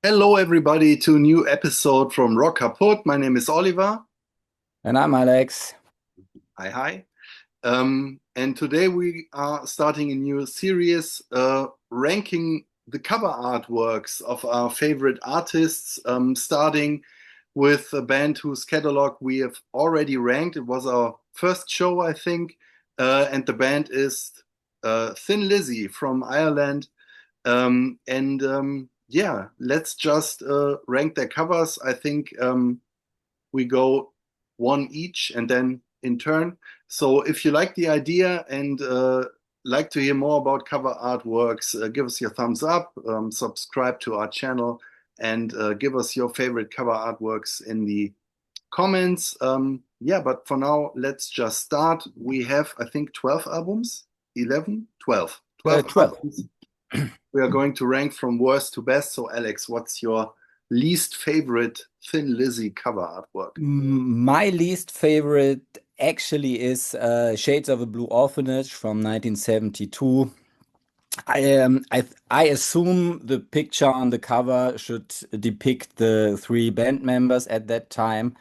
Hello, everybody, to a new episode from Rock Kaput. My name is Oliver. And I'm Alex. Hi, hi. And today we are starting a new series ranking the cover artworks of our favorite artists, starting with a band whose catalog we have already ranked. It was our first show, I think, and the band is Thin Lizzy from Ireland. Yeah, let's just rank their covers. I think we go one each and then in turn. So if you like the idea and like to hear more about cover artworks, give us your thumbs up, subscribe to our channel, and give us your favorite cover artworks in the comments. Yeah, but for now, let's just start. We have, I think, 12 albums, 11, 12, 12 12. albums we are going to rank from worst to best. So, Alex, what's your least favorite Thin Lizzy cover artwork? My least favorite actually is Shades of a Blue Orphanage from 1972. I assume the picture on the cover should depict the three band members at that time,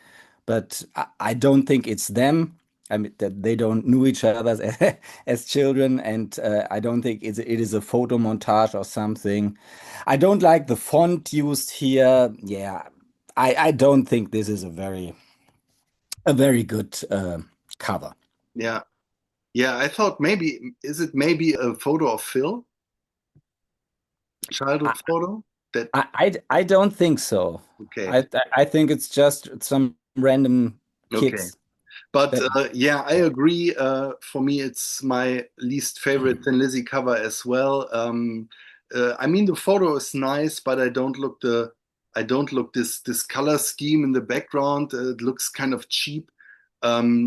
but I don't think it's them. I mean, that they don't know each other as children, and I don't think it is a photo montage or something. I don't like the font used here. Yeah, I don't think this is a very good cover. Yeah, yeah. I thought maybe is it maybe a photo of Phil, childhood photo? That I don't think so. okay, I think it's just some random okay. kids But that. yeah, I agree. For me, it's my least favorite Thin Lizzy cover as well. I mean, the photo is nice, but I don't look this color scheme in the background. It looks kind of cheap. Yeah,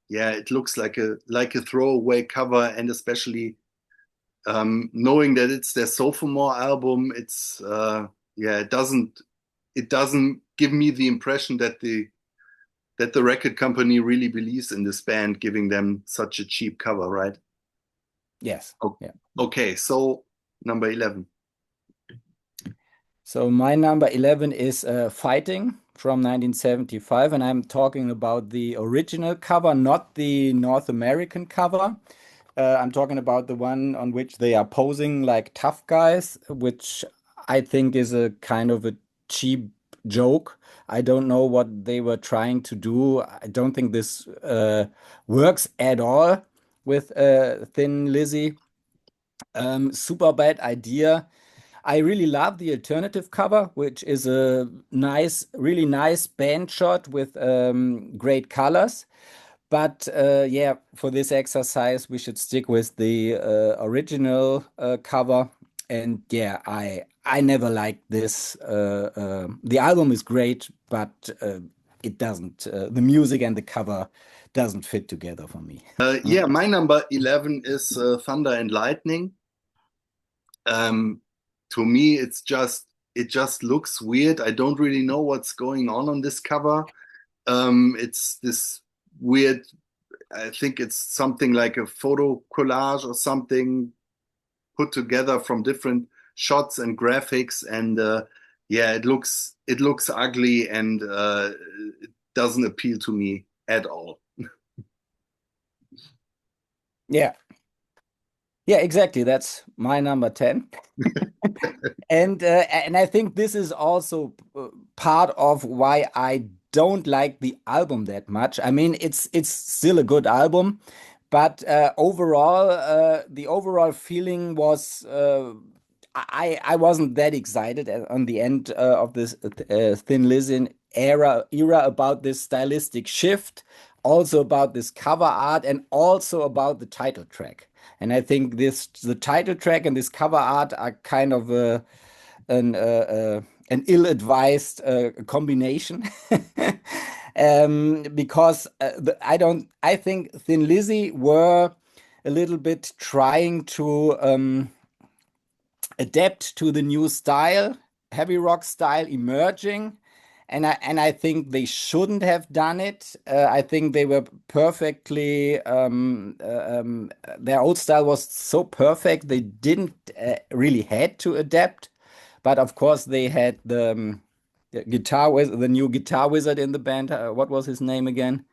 it looks like a throwaway cover, and especially knowing that it's their sophomore album, it's yeah, it doesn't give me the impression that the record company really believes in this band, giving them such a cheap cover, right? Yes. O- Yeah. Okay, so number 11. So my number 11 is Fighting from 1975, and I'm talking about the original cover, not the North American cover. I'm talking about the one on which they are posing like tough guys, which I think is a kind of a cheap joke. I don't know what they were trying to do. I don't think this works at all with Thin Lizzy. Super bad idea. I really love the alternative cover, which is a nice, really nice band shot with great colors. But yeah, for this exercise, we should stick with the original cover. And yeah, I never liked this. The album is great, but it doesn't. The music and the cover doesn't fit together for me. Yeah, my number 11 is Thunder and Lightning. Um, to me, it just looks weird. I don't really know what's going on this cover. It's this weird. I think it's something like a photo collage or something put together from different shots and graphics, and yeah, it looks ugly and it doesn't appeal to me at all. Yeah, yeah, exactly. That's my number 10. And I think this is also part of why I don't like the album that much. I mean, it's still a good album, but overall, the overall feeling was I wasn't that excited on the end of this Thin Lizzy era about this stylistic shift, also about this cover art, and also about the title track. And I think the title track and this cover art are kind of an ill-advised combination. Because I think Thin Lizzy were a little bit trying to adapt to the new style, heavy rock style emerging. And I think they shouldn't have done it. I think they were perfectly, their old style was so perfect, they didn't really had to adapt. But of course, they had the new guitar wizard in the band. What was his name again?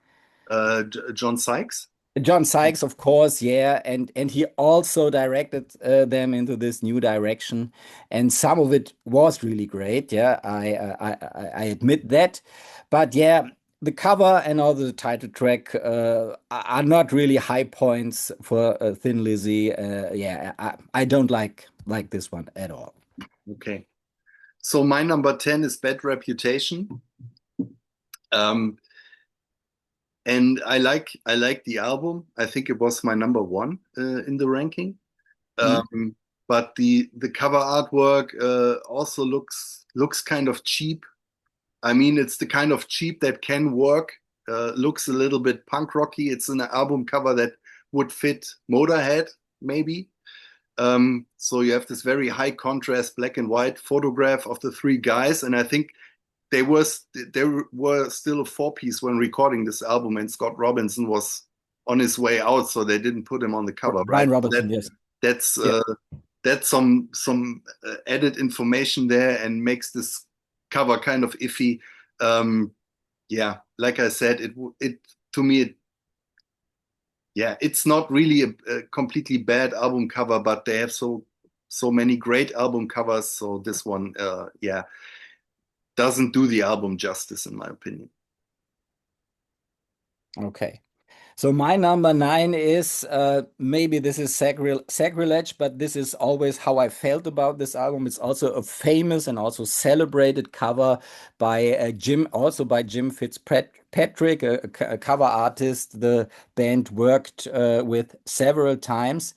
John Sykes. John Sykes, of course, yeah, and he also directed them into this new direction, and some of it was really great. Yeah, I admit that, but yeah, the cover and all the title track are not really high points for Thin Lizzy. Yeah, I don't like this one at all. Okay. So my number 10 is Bad Reputation. Um, and I like the album. I think it was my number one in the ranking. Hmm? Um, but the cover artwork also looks kind of cheap. I mean, it's the kind of cheap that can work. Looks a little bit punk rocky. It's an album cover that would fit Motorhead, maybe. So you have this very high contrast black and white photograph of the three guys, and I think they were still a four-piece when recording this album, and Scott Robinson was on his way out, so they didn't put him on the cover, right? Brian Robertson, yes. That's Yeah. that's some added information there and makes this cover kind of iffy. Um, yeah, like I said, it to me it yeah, it's not really a completely bad album cover, but they have so many great album covers. So this one, yeah, doesn't do the album justice in my opinion. Okay. So my number nine is maybe this is sacrilege, but this is always how I felt about this album. It's also a famous and also celebrated cover by also by Jim Fitzpatrick, a cover artist the band worked with several times,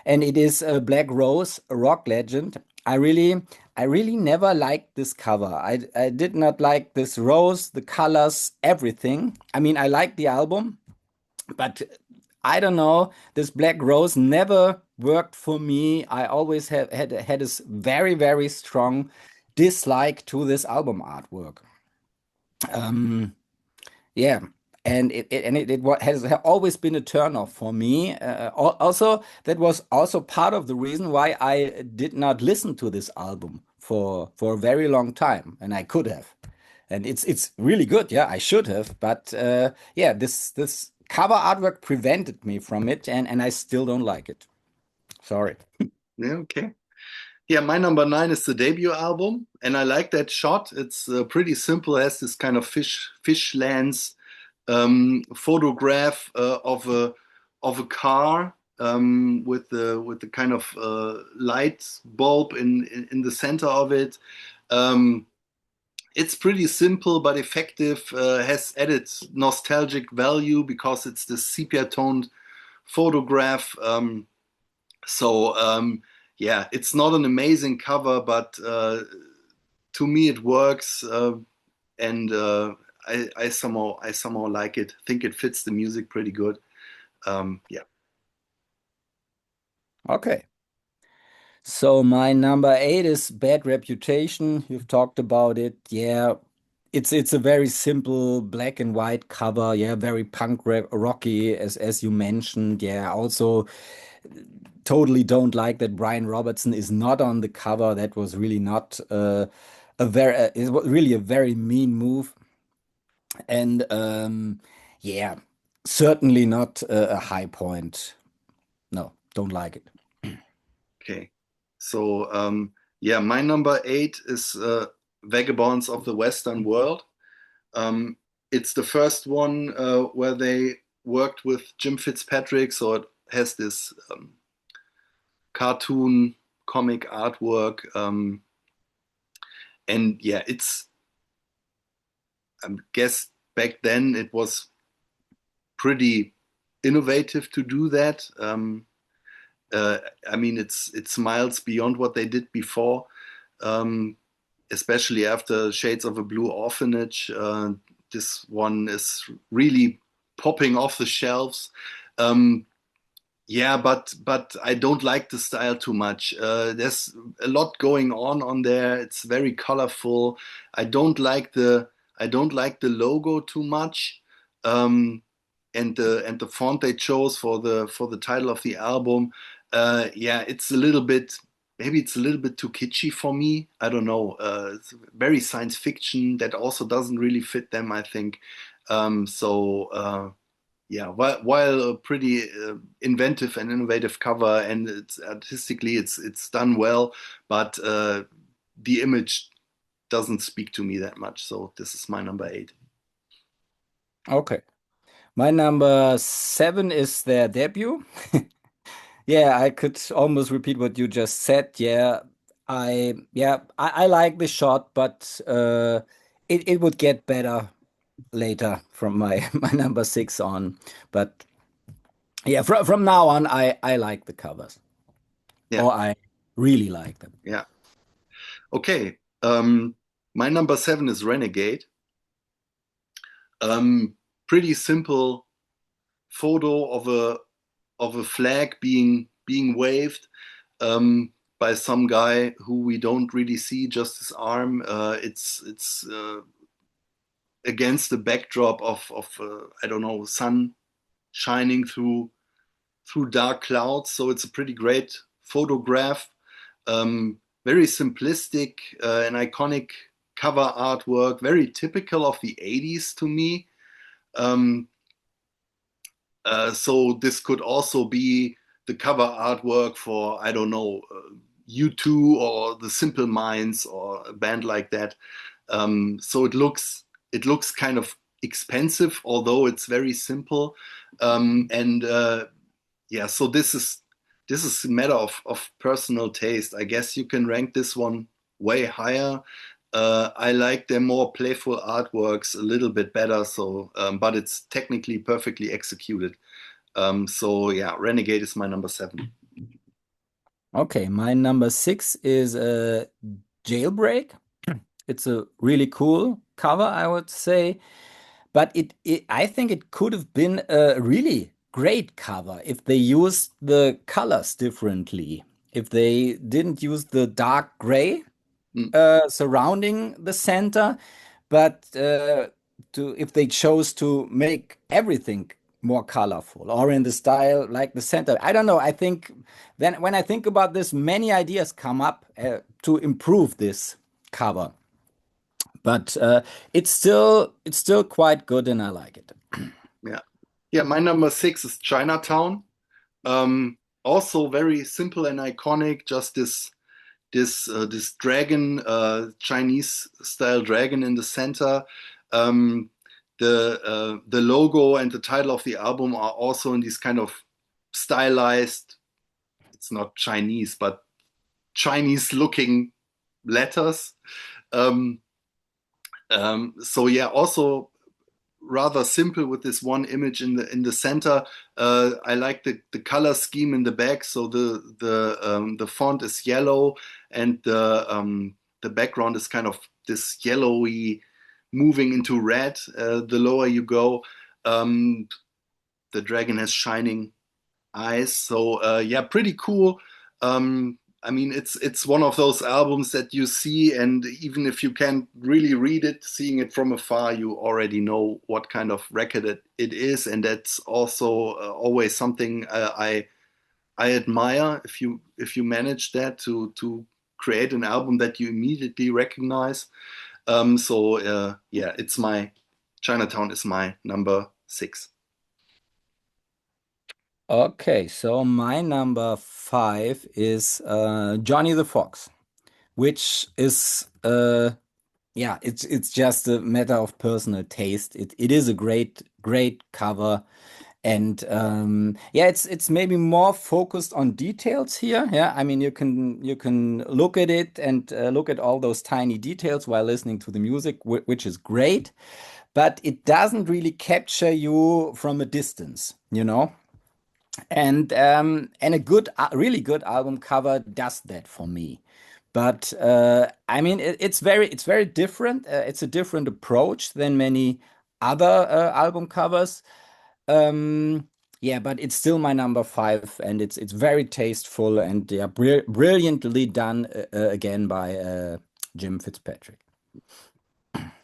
and it is Black Rose, a rock legend. I really never liked this cover. I did not like this rose, the colors, everything. I mean, I liked the album. But I don't know, this Black Rose never worked for me. I always had this very strong dislike to this album artwork. Um, yeah, and has always been a turnoff for me. Also, that was also part of the reason why I did not listen to this album for a very long time, and I could have. And it's really good. Yeah, I should have, but yeah, this cover artwork prevented me from it, and I still don't like it. Sorry. Yeah, okay. Yeah, my number nine is the debut album, and I like that shot. It's pretty simple, it has this kind of fish lens photograph of a car with the kind of light bulb in the center of it. Um, it's pretty simple but effective. Has added nostalgic value because it's the sepia toned photograph. So yeah, it's not an amazing cover, but to me it works, and I somehow like it. Think it fits the music pretty good. Yeah. Okay. So my number eight is Bad Reputation. You've talked about it. Yeah, it's a very simple black and white cover. Yeah, very rocky as you mentioned. Yeah, also totally don't like that Brian Robertson is not on the cover. That was really not it was really a very mean move. And yeah, certainly not a high point. No, don't like it. Okay. So yeah, my number eight is Vagabonds of the Western World. Um, it's the first one where they worked with Jim Fitzpatrick, so it has this cartoon comic artwork. And yeah, I guess back then it was pretty innovative to do that. Uh, I mean, it's miles beyond what they did before, um, especially after Shades of a Blue Orphanage. This one is really popping off the shelves. Um, yeah, but I don't like the style too much. There's a lot going on there. It's very colorful. I don't like the I don't like the logo too much. Um, and the font they chose for the title of the album. Yeah, it's a little bit. maybe it's a little bit too kitschy for me. I don't know. It's very science fiction that also doesn't really fit them, I think. Yeah, while a pretty inventive and innovative cover, and it's artistically it's done well, but the image doesn't speak to me that much. So this is my number 8. Okay. My number 7 is their debut. Yeah, I could almost repeat what you just said. I like the shot, but it would get better later from my my number 6 on. But yeah, from now on, I like the covers, Yeah, or I really like them. yeah. Okay. My number 7 is Renegade. Um, Pretty simple photo of a flag being waved by some guy who we don't really see, just his arm. It's against the backdrop of I don't know, sun shining through dark clouds. So it's a pretty great photograph. Very simplistic and iconic cover artwork, very typical of the 80s to me. Um, so this could also be the cover artwork for, I don't know, U2 or the Simple Minds or a band like that. So it looks kind of expensive, although it's very simple. And Yeah, so this is a matter of personal taste. I guess you can rank this one way higher. I like their more playful artworks a little bit better, so but it's technically perfectly executed. So yeah, Renegade is my number 7. Okay, my number 6 is Jailbreak. It's a really cool cover, I would say. But I think it could have been a really great cover if they used the colors differently. If they didn't use the dark gray Mm, surrounding the center, but if they chose to make everything more colorful or in the style like the center. I don't know. I think then when I think about this, many ideas come up to improve this cover. But it's still quite good, and I like it. yeah, yeah. My number 6 is Chinatown. Also very simple and iconic. Just this dragon, Chinese style dragon in the center. Um, the logo and the title of the album are also in these kind of stylized. It's not Chinese, but Chinese looking letters. Um, so yeah, also rather simple with this one image in the center. I like the color scheme in the back. So the font is yellow and the background is kind of this yellowy moving into red. The lower you go, um, the dragon has shining eyes. So yeah, pretty cool. I mean, it's one of those albums that you see, and even if you can't really read it, seeing it from afar, you already know what kind of record it is, and that's also always something I admire. If you manage that to create an album that you immediately recognize. Yeah, it's my Chinatown is my number 6. Okay, so my number 5 is Johnny the Fox, which is yeah, it's just a matter of personal taste. It is a great cover, and yeah, it's maybe more focused on details here. Yeah, I mean you can look at it and look at all those tiny details while listening to the music, which is great, but it doesn't really capture you from a distance, you know. And a really good album cover does that for me. But I mean, it's very different. It's a different approach than many other album covers. Um, yeah, but it's still my number 5, and it's very tasteful and yeah, brilliantly done again by Jim Fitzpatrick.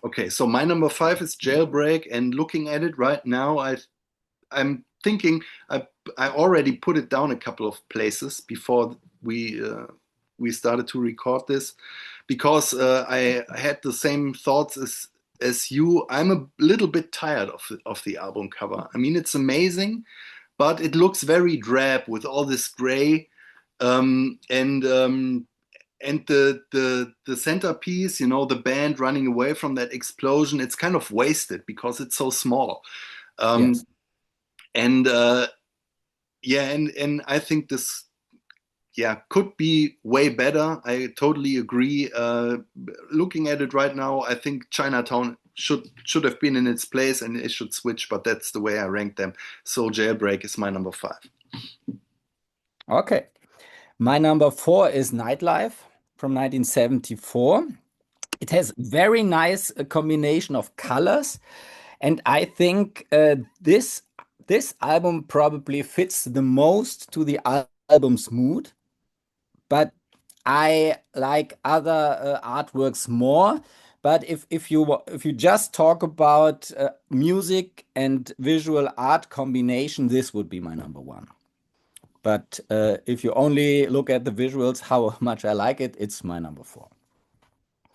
Okay, so my number 5 is Jailbreak, and looking at it right now, I'm thinking I already put it down a couple of places before we started to record this, because I had the same thoughts as you. I'm a little bit tired of the album cover. I mean, it's amazing, but it looks very drab with all this gray, um, and um, and the centerpiece, the band running away from that explosion. It's kind of wasted because it's so small. Yes. Um, and yeah, and I think this, yeah, could be way better. I totally agree. Looking at it right now, I think Chinatown should have been in its place and it should switch, but that's the way I rank them. So Jailbreak is my number 5. Okay. My number 4 is Nightlife from 1974. It has very nice combination of colors, and I think this album probably fits the most to the album's mood. But I like other artworks more. But if you just talk about music and visual art combination, this would be my number 1. But if you only look at the visuals, how much I like it, it's my number 4.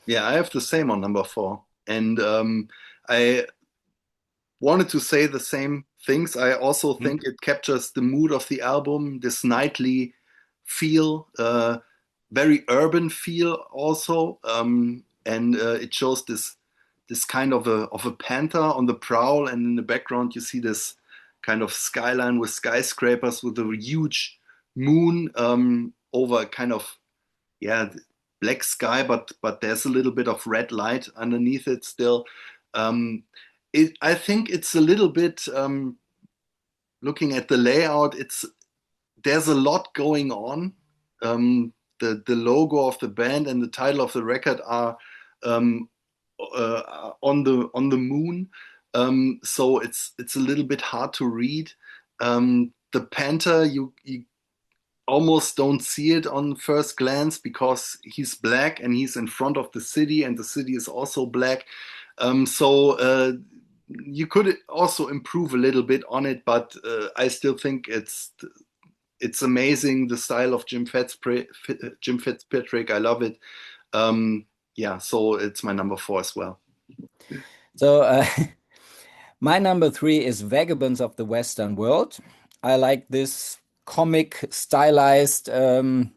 Yeah, I have the same on number 4. And I wanted to say the same things. I also Mm. think it captures the mood of the album, this nightly feel, very urban feel also, and it shows this kind of a panther on the prowl, and in the background you see this kind of skyline with skyscrapers with a huge moon over a kind of, yeah, black sky, but there's a little bit of red light underneath it still. Um, I think it's a little bit, looking at the layout. There's a lot going on. The logo of the band and the title of the record are um, on the moon, so it's a little bit hard to read. The panther, you almost don't see it on first glance because he's black and he's in front of the city, and the city is also black. So you could also improve a little bit on it, but I still think it's amazing, the style of Jim Fitzpatrick. I love it. Um, yeah, so it's my number 4 as well. So my number 3 is Vagabonds of the Western World. I like this comic stylized cover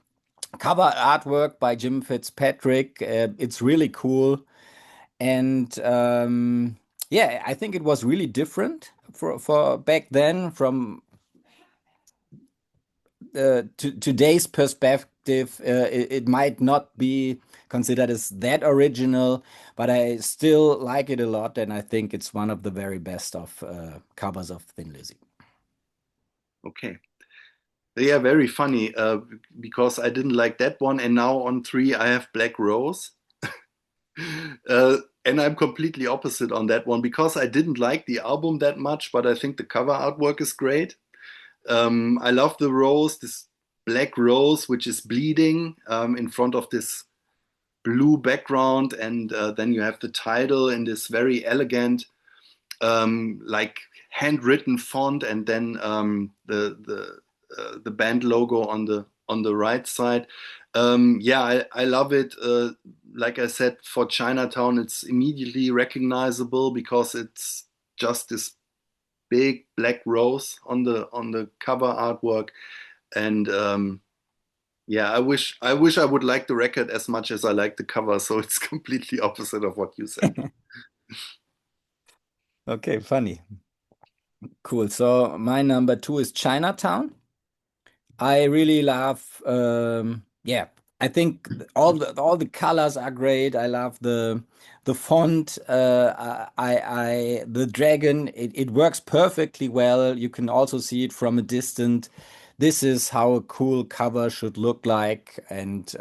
artwork by Jim Fitzpatrick. It's really cool. And yeah, I think it was really different for back then from today's perspective. It might not be considered as that original, but I still like it a lot, and I think it's one of the very best of covers of Thin Lizzy. Okay. Yeah, very funny, because I didn't like that one, and now on 3 I have Black Rose. And I'm completely opposite on that one because I didn't like the album that much, but I think the cover artwork is great. I love the rose, this black rose, which is bleeding in front of this blue background, and then you have the title in this very elegant, like handwritten font, and then the band logo on the right side. Yeah, I love it. Like I said, for Chinatown, it's immediately recognizable because it's just this big black rose on the cover artwork, and yeah, I wish I would like the record as much as I like the cover. So it's completely opposite of what you said. Okay, funny. Cool. So my number 2 is Chinatown. I really love, yeah, I think all the colors are great. I love the font. The dragon. It works perfectly well. You can also see it from a distance. This is how a cool cover should look like, and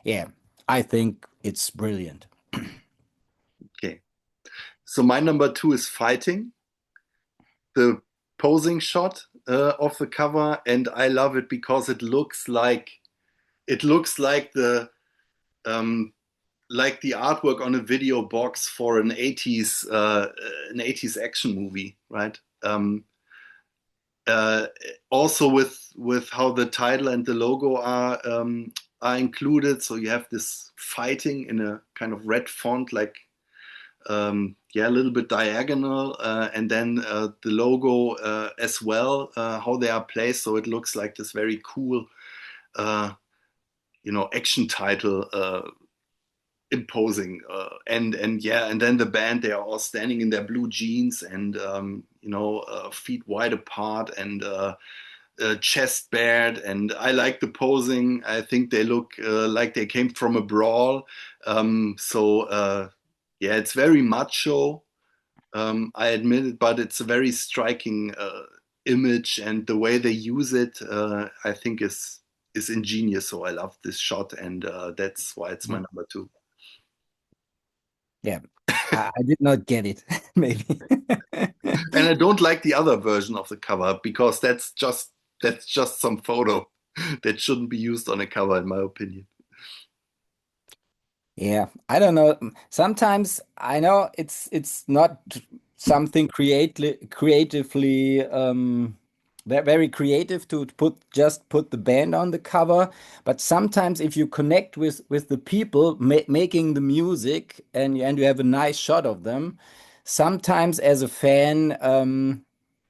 yeah, I think it's brilliant. Okay, so my number 2 is Fighting, the posing shot of the cover, and I love it because it looks like um, the artwork on a video box for an 80s action movie, right? Uh, Also with how the title and the logo are are included. So you have this fighting in a kind of red font, like yeah, a little bit diagonal, and then the logo as well, how they are placed. So it looks like this very cool, uh, action title. Imposing and yeah, and then the band, they are all standing in their blue jeans and feet wide apart and chest bared, and I like the posing. I think they look like they came from a brawl. Yeah, it's very macho, I admit it, but it's a very striking image, and the way they use it, I think is ingenious. So I love this shot, and that's why it's my number two. Yeah, I did not get it, maybe. And I don't like the other version of the cover because that's just some photo that shouldn't be used on a cover, in my opinion. Yeah, I don't know. Sometimes I know it's not something creatively very creative to put the band on the cover, but sometimes if you connect with the people making the music and you have a nice shot of them, sometimes as a fan,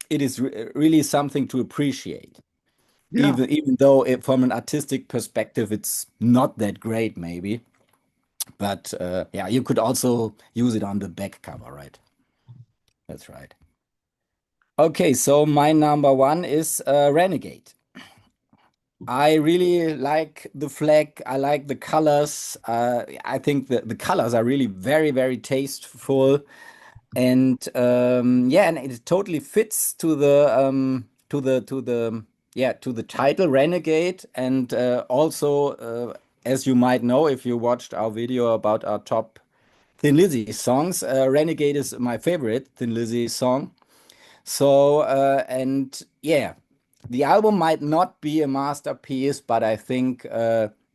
it is really something to appreciate. Yeah. Even though from an artistic perspective, it's not that great, maybe. But yeah, you could also use it on the back cover, right? That's right. Okay, so my number one is Renegade. I really like the flag. I like the colors. I think the colors are really very tasteful, and yeah, and it totally fits to the yeah, to the title Renegade, and also as you might know if you watched our video about our top Thin Lizzy songs. Renegade is my favorite Thin Lizzy song. So, and yeah, the album might not be a masterpiece, but I think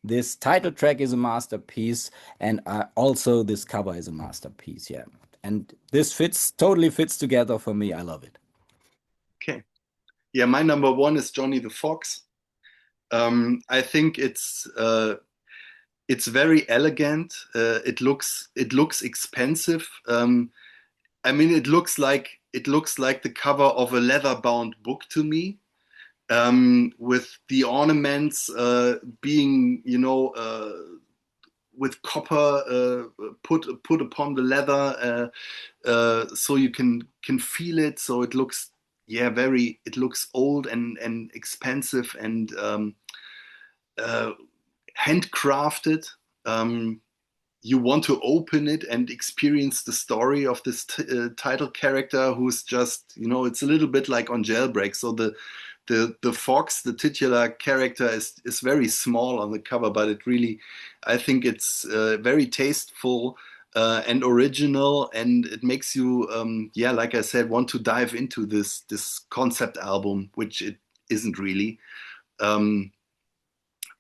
this title track is a masterpiece, and also this cover is a masterpiece. Yeah, and this totally fits together for me. I love it. Okay. Yeah, my number one is Johnny the Fox. I think it's very elegant. It looks expensive. I mean, it looks like the cover of a leather-bound book to me, with the ornaments being, with copper put upon the leather, so you can feel it. So it looks, yeah, very. It looks old and expensive and uh, handcrafted. Um, you want to open it and experience the story of this title character, who's just, it's a little bit like on Jailbreak. So the fox, the titular character, is very small on the cover, but it really, I think it's very tasteful and original, and it makes you, yeah, like I said, want to dive into this concept album, which it isn't really. Um,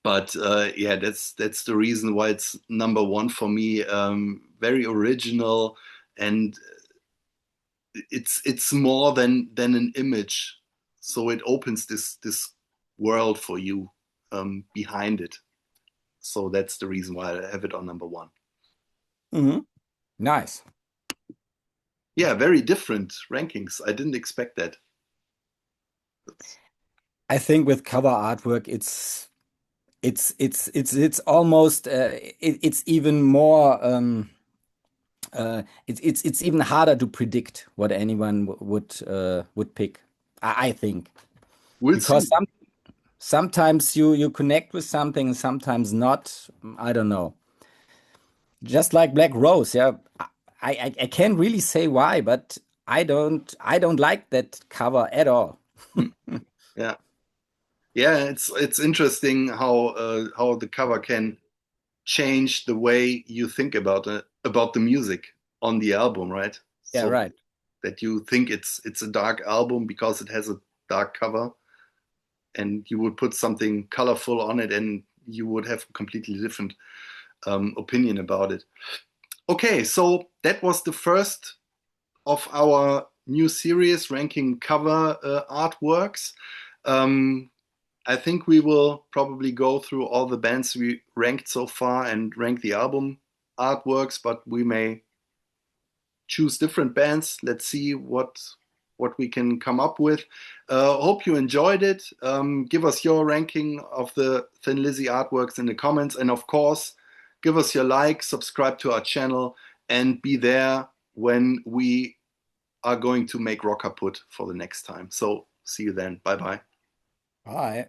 but yeah, that's the reason why it's number one for me. Very original, and it's more than an image. So it opens this world for you behind it. So that's the reason why I have it on number one. Hmm. Nice. Yeah, very different rankings. I didn't expect that. That's, I think with cover artwork, it's almost it's even more it's even harder to predict what anyone would pick. I think we'll because see. sometimes you connect with something, sometimes not. I don't know. Just like Black Rose, yeah. I can't really say why, but I don't like that cover at all. Hmm. Yeah, yeah. It's interesting how the cover can change the way you think about the music on the album, right? Yeah, So right. that you think it's a dark album because it has a dark cover, and you would put something colorful on it, and you would have a completely different opinion about it. Okay, so that was the first of our new series ranking cover artworks. Um, I think we will probably go through all the bands we ranked so far and rank the album artworks, but we may choose different bands. Let's see what we can come up with. Hope you enjoyed it. Give us your ranking of the Thin Lizzy artworks in the comments, and of course, give us your like, subscribe to our channel, and be there when we are going to make Rock Kaput for the next time. So see you then. Bye bye. Bye.